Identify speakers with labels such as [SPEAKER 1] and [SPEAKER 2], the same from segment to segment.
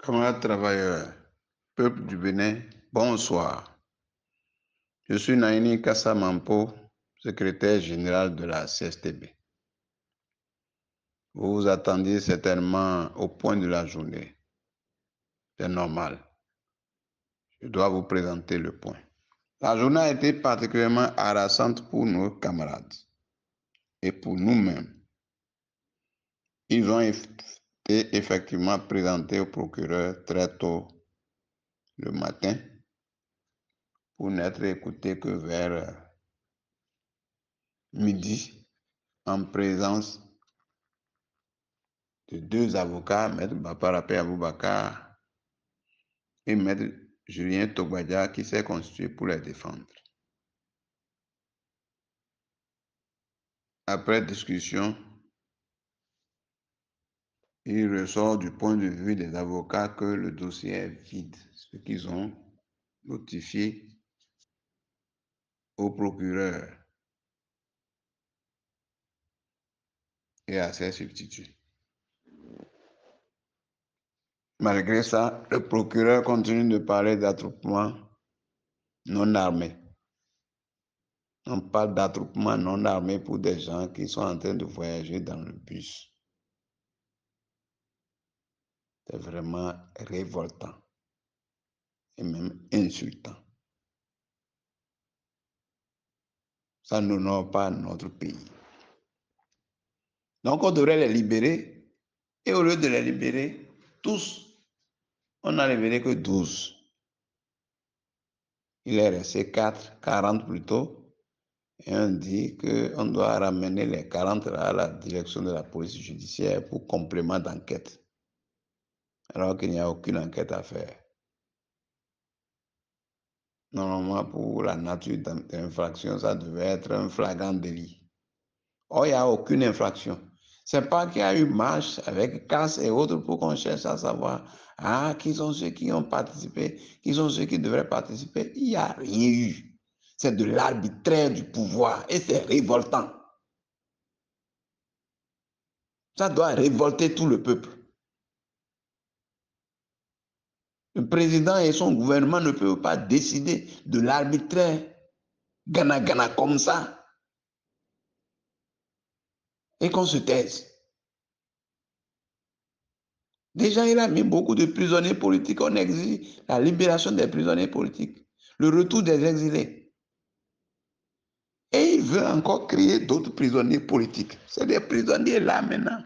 [SPEAKER 1] Camarades travailleurs, peuple du Bénin, bonsoir. Je suis Naini Kassa Mampo, secrétaire général de la CSTB. Vous vous attendiez certainement au point de la journée. C'est normal. Je dois vous présenter le point. La journée a été particulièrement harassante pour nos camarades et pour nous-mêmes. Ils ont été effectivement présentés au procureur très tôt le matin pour n'être écoutés que vers midi en présence de deux avocats, Maître Baparapé Aboubakar et Maître Julien Togbadja, qui s'est constitué pour les défendre. Après discussion, il ressort du point de vue des avocats que le dossier est vide, ce qu'ils ont notifié au procureur et à ses substituts. Malgré ça, le procureur continue de parler d'attroupement non armé. On parle d'attroupement non armé pour des gens qui sont en train de voyager dans le bus. C'est vraiment révoltant et même insultant. Ça n'honore pas notre pays. Donc on devrait les libérer et au lieu de les libérer tous, on n'a libéré que 12. Il est resté 40 plutôt. Et on dit qu'on doit ramener les 40 à la direction de la police judiciaire pour complément d'enquête. Alors qu'il n'y a aucune enquête à faire. Normalement, pour la nature d'infraction, ça devait être un flagrant délit. Or, il n'y a aucune infraction. C'est pas qu'il y a eu marche avec casse et autres pour qu'on cherche à savoir qui sont ceux qui ont participé, qui sont ceux qui devraient participer. Il n'y a rien eu. C'est de l'arbitraire du pouvoir et c'est révoltant. Ça doit révolter tout le peuple. Le président et son gouvernement ne peuvent pas décider de l'arbitraire Gana comme ça et qu'on se taise. Déjà, il a mis beaucoup de prisonniers politiques. On exige la libération des prisonniers politiques, le retour des exilés. Et il veut encore créer d'autres prisonniers politiques. C'est des prisonniers là maintenant.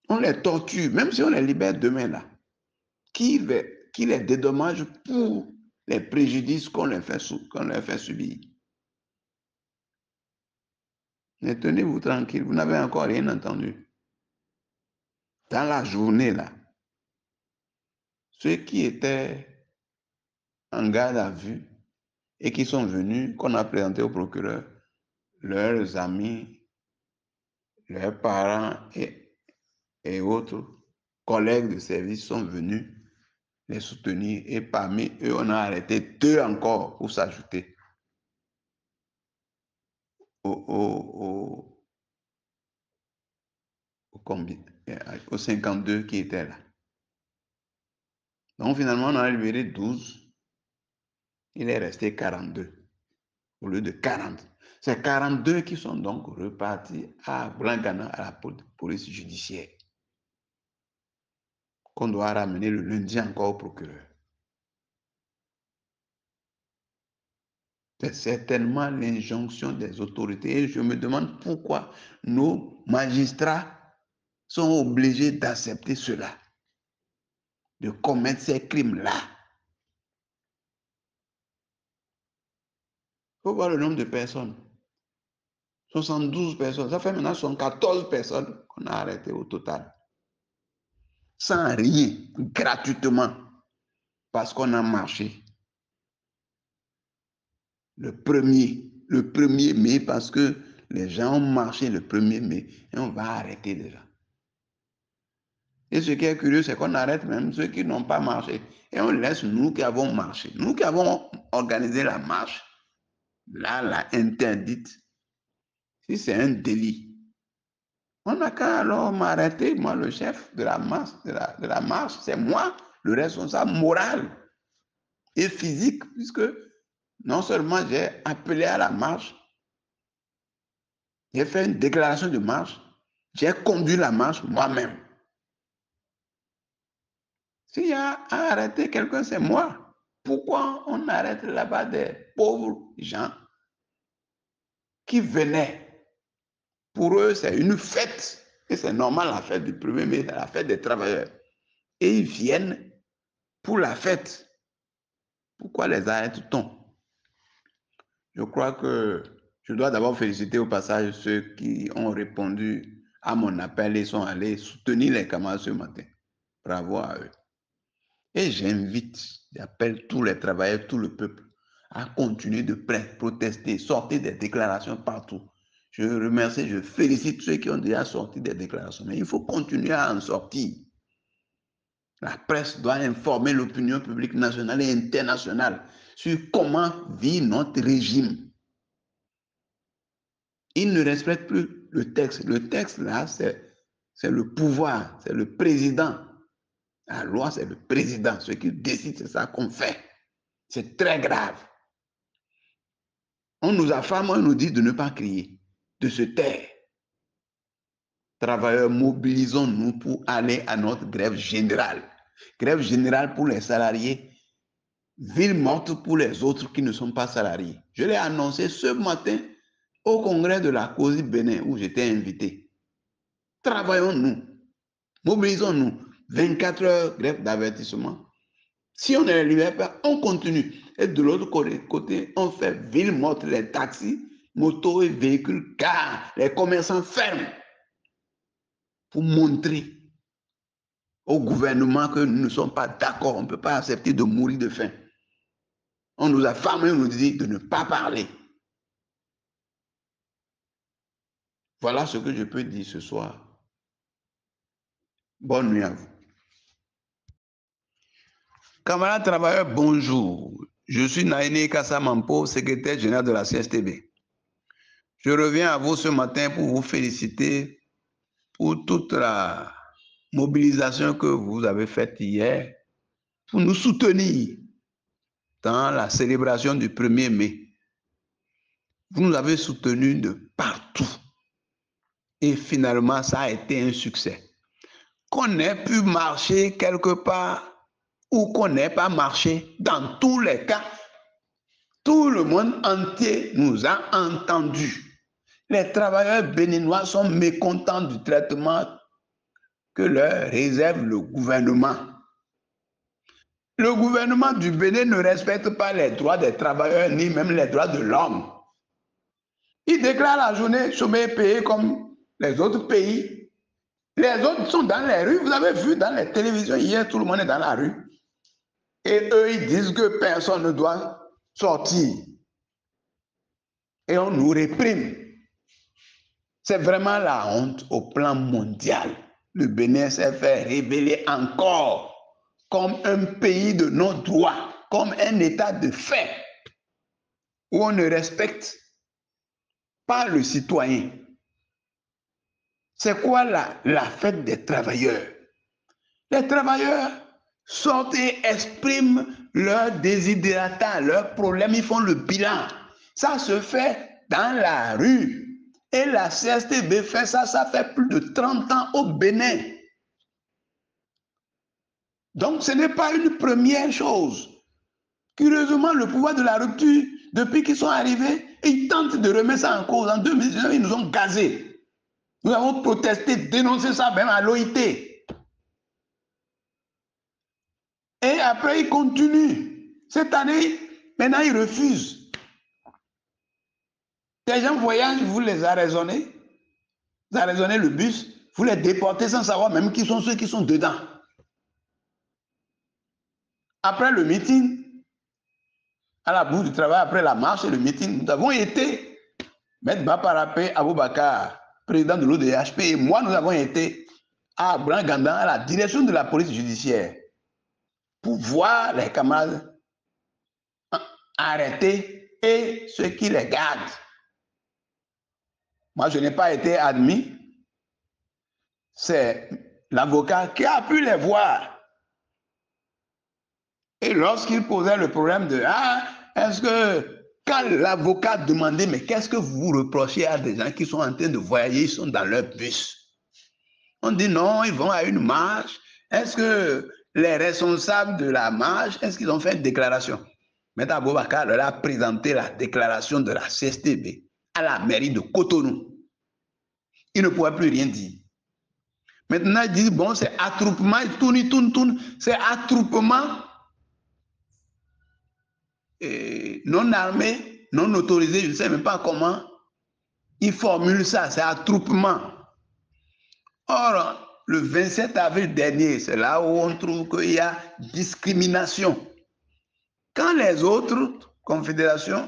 [SPEAKER 1] On les torture, même si on les libère demain là. Qui les dédommage pour les préjudices qu'on les fait subir. Mais tenez-vous tranquille, vous n'avez encore rien entendu. Dans la journée là, ceux qui étaient en garde à vue et qui sont venus, qu'on a présenté au procureur, leurs amis, leurs parents et autres collègues de service sont venus les soutenir et parmi eux, on a arrêté 2 encore pour s'ajouter au 52 qui étaient là. Donc finalement, on a libéré 12. Il est resté 42 au lieu de 40. C'est 42 qui sont donc repartis à Blangana à la police judiciaire qu'on doit ramener le lundi encore au procureur. C'est certainement l'injonction des autorités et je me demande pourquoi nos magistrats sont obligés d'accepter cela, de commettre ces crimes-là. Il faut voir le nombre de personnes. 72 personnes. Ça fait maintenant 14 personnes qu'on a arrêtées au total. Sans rien, gratuitement, parce qu'on a marché. Le 1er mai, parce que les gens ont marché le 1er mai et on va arrêter les gens. Et ce qui est curieux, c'est qu'on arrête même ceux qui n'ont pas marché. Et on laisse nous qui avons marché, nous qui avons organisé la marche, là, la interdite. Si c'est un délit, On n'a qu'à alors m'arrêter, moi, le chef de la marche, c'est moi, le responsable moral et physique, puisque non seulement j'ai appelé à la marche, j'ai fait une déclaration de marche, j'ai conduit la marche moi-même. S'il y a à arrêter quelqu'un, c'est moi. Pourquoi on arrête là-bas des pauvres gens qui venaient? Pour eux, c'est une fête. Et c'est normal, la fête du 1er mai, la fête des travailleurs. Et ils viennent pour la fête. Pourquoi les arrête-t-on? Je crois que je dois d'abord féliciter au passage ceux qui ont répondu à mon appel et sont allés soutenir les camarades ce matin. Bravo à eux. Et j'appelle tous les travailleurs, tout le peuple à continuer de protester, sortir des déclarations partout. Je remercie, je félicite ceux qui ont déjà sorti des déclarations, mais il faut continuer à en sortir. La presse doit informer l'opinion publique nationale et internationale sur comment vit notre régime. Il ne respecte plus le texte. Le texte, là, c'est le pouvoir, c'est le président. La loi, c'est le président. Ce qui décide, c'est ça qu'on fait. C'est très grave. On nous affame, on nous dit de ne pas crier, de se taire. Travailleurs, mobilisons-nous pour aller à notre grève générale. Grève générale pour les salariés, ville morte pour les autres qui ne sont pas salariés. Je l'ai annoncé ce matin au congrès de la COSI Bénin où j'étais invité. Travaillons-nous, mobilisons-nous. 24 heures grève d'avertissement. Si on ne les libère pas, on continue. Et de l'autre côté, on fait ville morte les taxis, motos et véhicules, car les commerçants ferment pour montrer au gouvernement que nous ne sommes pas d'accord. On ne peut pas accepter de mourir de faim. On nous a affamés, on nous dit de ne pas parler. Voilà ce que je peux dire ce soir. Bonne nuit à vous. Camarades travailleurs, bonjour. Je suis Naïné Kassamampo, secrétaire général de la CSTB. Je reviens à vous ce matin pour vous féliciter pour toute la mobilisation que vous avez faite hier pour nous soutenir dans la célébration du 1er mai. Vous nous avez soutenus de partout. Et finalement, ça a été un succès. Qu'on ait pu marcher quelque part ou qu'on n'ait pas marché, dans tous les cas, tout le monde entier nous a entendus. Les travailleurs béninois sont mécontents du traitement que leur réserve le gouvernement. Le gouvernement du Bénin ne respecte pas les droits des travailleurs ni même les droits de l'homme. Il déclare la journée chômage payé comme les autres pays. Les autres sont dans les rues. Vous avez vu dans les télévisions hier, tout le monde est dans la rue. Et eux, ils disent que personne ne doit sortir. Et on nous réprime. C'est vraiment la honte au plan mondial. Le Bénin s'est fait révéler encore comme un pays de non-droit, comme un état de fait, où on ne respecte pas le citoyen. C'est quoi la fête des travailleurs? Les travailleurs sortent et expriment leurs désidérata, leurs problèmes, ils font le bilan. Ça se fait dans la rue. Et la CSTB fait ça, ça fait plus de 30 ans au Bénin. Donc ce n'est pas une première chose. Curieusement, le pouvoir de la rupture, depuis qu'ils sont arrivés, ils tentent de remettre ça en cause. En 2019, ils nous ont gazés. Nous avons protesté, dénoncé ça même à l'OIT. Et après, ils continuent. Cette année, maintenant, ils refusent. Des gens voyagent, vous les arraisonnez. Vous arraisonnez le bus, vous les déportez sans savoir même qui sont ceux qui sont dedans. Après le meeting, à la bout du travail, après la marche et le meeting, nous avons été, Maître Baparapé Aboubakar, président de l'ODHP, et moi, nous avons été à Brangandan, à la direction de la police judiciaire, pour voir les camarades arrêtés et ceux qui les gardent. Moi, je n'ai pas été admis. c'est l'avocat qui a pu les voir. Et lorsqu'il posait le problème de est-ce que quand l'avocat demandait mais qu'est-ce que vous reprochez à des gens qui sont en train de voyager, ils sont dans leur bus? On dit non, ils vont à une marche. Est-ce que les responsables de la marche, est-ce qu'ils ont fait une déclaration? M. Aboubacar leur a présenté la déclaration de la CSTB à la mairie de Cotonou. Il ne pouvait plus rien dire. Maintenant, ils disent, bon, c'est attroupement, il tourne, c'est attroupement non armé, non autorisé, je ne sais même pas comment ils formulent ça, c'est attroupement. Or, le 27 avril dernier, c'est là où on trouve qu'il y a discrimination. Quand les autres confédérations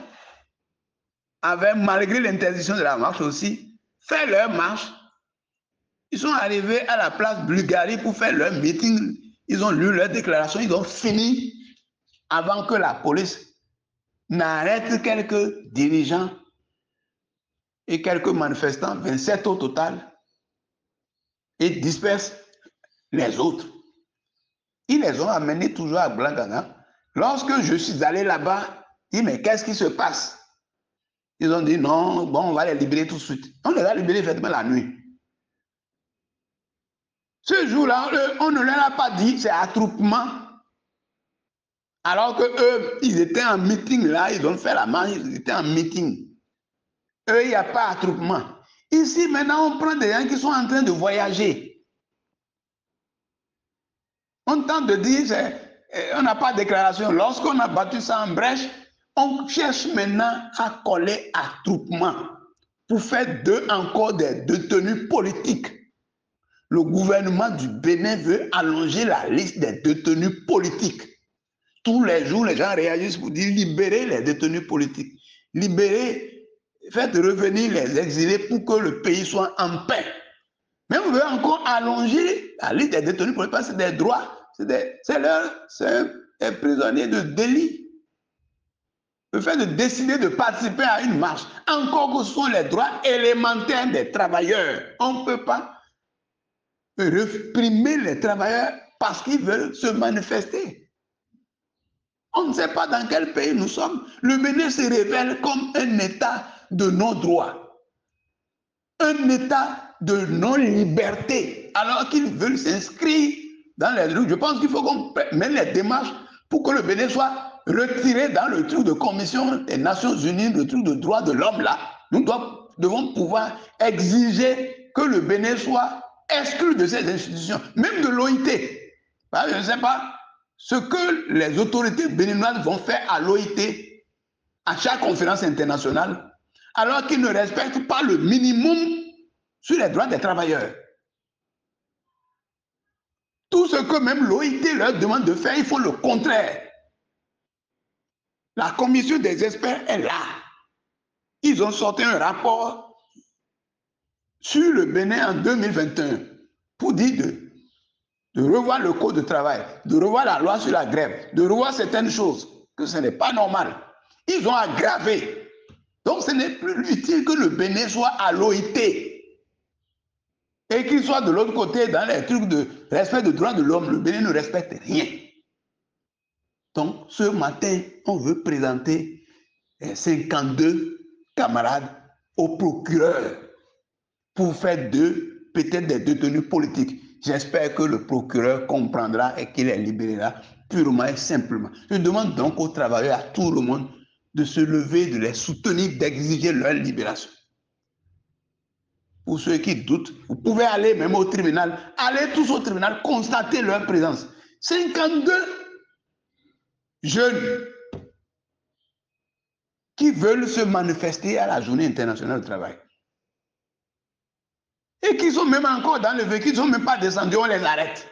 [SPEAKER 1] avaient, malgré l'interdiction de la marche aussi, fait leur marche, ils sont arrivés à la place Bulgarie pour faire leur meeting, ils ont lu leur déclaration, ils ont fini avant que la police n'arrête quelques dirigeants et quelques manifestants, 27 au total, et disperse les autres. Ils les ont amenés toujours à Blanc-Ganga. Lorsque je suis allé là-bas, je dis, mais qu'est-ce qui se passe? Ils ont dit, non, bon, on va les libérer tout de suite. On les a libérés effectivement la nuit. Ce jour-là, on ne leur a pas dit, c'est attroupement. Alors que eux, ils étaient en meeting là, ils ont fait la marche, ils étaient en meeting. Eux, il n'y a pas attroupement. Ici, maintenant, on prend des gens qui sont en train de voyager. On tente de dire, on n'a pas de déclaration. Lorsqu'on a battu ça en brèche, on cherche maintenant à coller attroupement pour faire d'eux encore des détenus politiques. Le gouvernement du Bénin veut allonger la liste des détenus politiques. Tous les jours, les gens réagissent pour dire libérez les détenus politiques. Libérez, faites revenir les exilés pour que le pays soit en paix. Mais on veut encore allonger la liste des détenus politiques parce que c'est des droits. C'est un prisonnier de délit. Le fait de décider de participer à une marche, encore que ce sont les droits élémentaires des travailleurs. On ne peut pas réprimer les travailleurs parce qu'ils veulent se manifester. On ne sait pas dans quel pays nous sommes. Le Bénin se révèle comme un état de non-droit, un état de non-liberté, alors qu'ils veulent s'inscrire dans les rues. Je pense qu'il faut qu'on mène les démarches pour que le Bénin soit retiré dans le truc de commission des Nations Unies, le truc de droits de l'homme là. Nous devons pouvoir exiger que le Bénin soit exclu de ces institutions, même de l'OIT. Je ne sais pas ce que les autorités béninoises vont faire à l'OIT à chaque conférence internationale, alors qu'ils ne respectent pas le minimum sur les droits des travailleurs. Tout ce que même l'OIT leur demande de faire, ils font le contraire. La commission des experts est là. Ils ont sorti un rapport sur le Bénin en 2021 pour dire de revoir le code de travail, de revoir la loi sur la grève, de revoir certaines choses, que ce n'est pas normal. Ils ont aggravé. Donc ce n'est plus utile que le Bénin soit à l'OIT et qu'il soit de l'autre côté dans les trucs de respect des droits de l'homme. Le Bénin ne respecte rien. Donc ce matin, on veut présenter 52 camarades au procureur pour faire d'eux peut-être des détenus politiques. J'espère que le procureur comprendra et qu'il les libérera purement et simplement. Je demande donc aux travailleurs, à tout le monde, de se lever, de les soutenir, d'exiger leur libération. Pour ceux qui doutent, vous pouvez aller même au tribunal. Allez tous au tribunal, constatez leur présence. 52 jeunes qui veulent se manifester à la Journée internationale du travail. Et qui sont même encore dans le véhicule, qui ne sont même pas descendus, on les arrête.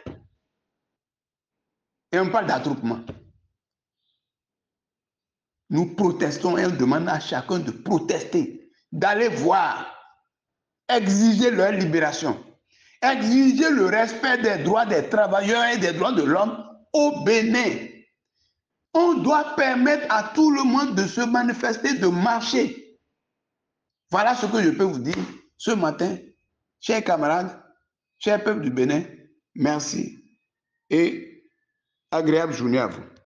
[SPEAKER 1] Et on parle d'attroupement. Nous protestons et on demande à chacun de protester, d'aller voir, exiger leur libération, exiger le respect des droits des travailleurs et des droits de l'homme au Bénin. On doit permettre à tout le monde de se manifester, de marcher. Voilà ce que je peux vous dire ce matin, chers camarades, Cher peuple du Bénin, merci et agréable journée à vous.